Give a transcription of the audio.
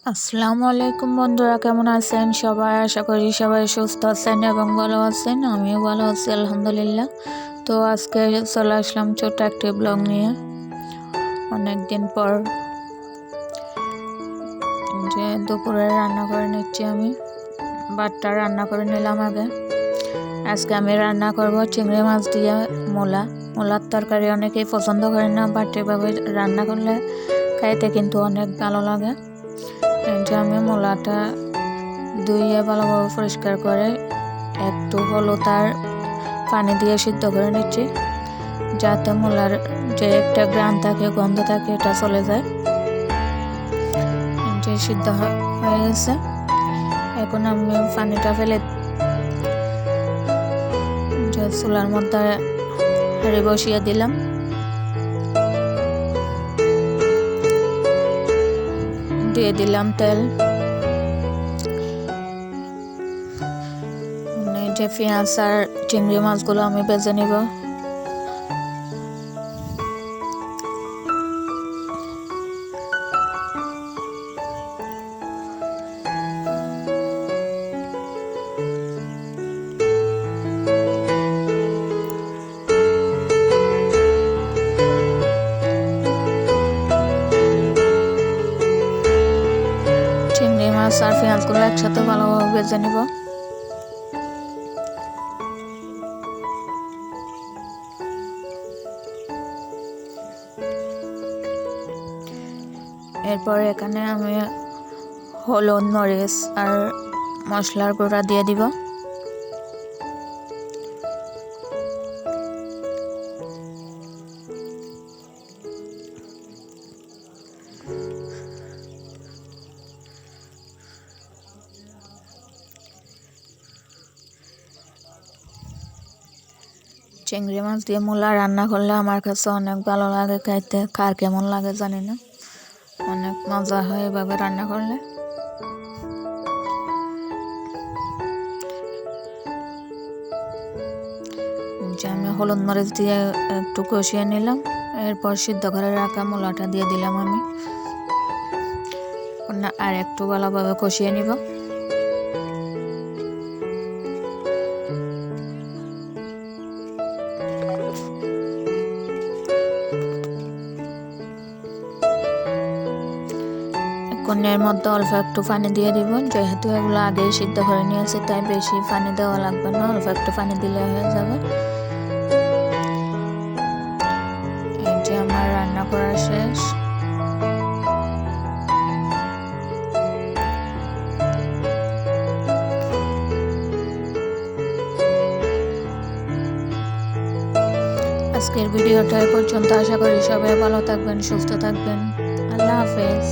আসসালামু আলাইকুম বন্ধুরা, কেমন আছেন সবাই? আশা করি সবাই সুস্থ আছেন এবং ভালো আছেন। আমিও ভালো আছি আলহামদুলিল্লাহ। তো আজকে চলে আসলাম ছোট একটি ব্লগ নিয়ে। অনেক দিন পর যে দুপুরে রান্না করে নিচ্ছি আমি। ভাতটা রান্না করে নিলাম আগে। আজকে আমি রান্না করব চিংড়ি মাছ দিয়ে মূলার তরকারি অনেকেই পছন্দ করে না, বাট এভাবে রান্না করলে খাইতে কিন্তু অনেক ভালো লাগে। যে আমি মূলাটা ধুয়ে ভালোভাবে পরিষ্কার করে একটু হলুদ আর পানি দিয়ে সিদ্ধ করে নিচ্ছি, যাতে মূলার যে একটা গ্রান থাকে, গন্ধ থাকে, এটা চলে যায়। যে সিদ্ধ হয়ে গেছে, এখন আমি পানিটা ফেলে যে চুলার মধ্যে হাঁড়ি বসিয়ে দিলাম। দিয়ে দিলাম তেল। যে পেঁয়াজ আর চিংড়ি মাছগুলো আমি ভেজে নিব। চিংড়ি মাছ আর পেঁয়াজগুলো একসাথে ভালোভাবে ভেজে নিব। এরপর এখানে আমি হলুদ, মরিচ আর মশলার গুঁড়া দিয়ে দিব। চিংড়ি মাছ দিয়ে মূলা রান্না করলে আমার কাছে অনেক ভালো লাগে খাইতে। কার কেমন লাগে জানি না, অনেক মজা হয় এভাবে রান্না করলে। যে আমি হলুদ মরিচ দিয়ে একটু কষিয়ে নিলাম। এরপর সিদ্ধ করে রাখা মূলাটা দিয়ে দিলাম আমি, আর একটু ভালোভাবে কষিয়ে নিব। এর মধ্যে অল্প একটু পানি দিয়ে দিব, যেহেতু এগুলো আগেই সিদ্ধ করে নিয়েছি, তাই বেশি পানি দেওয়া লাগবে না, অল্প একটু পানি দিলে হয়ে যাবে। এই যে আমার রান্না করা শেষ। আজকের ভিডিওটা এ পর্যন্ত। আশা করি সবাই ভালো থাকবেন, সুস্থ থাকবেন। আল্লাহ হাফেজ।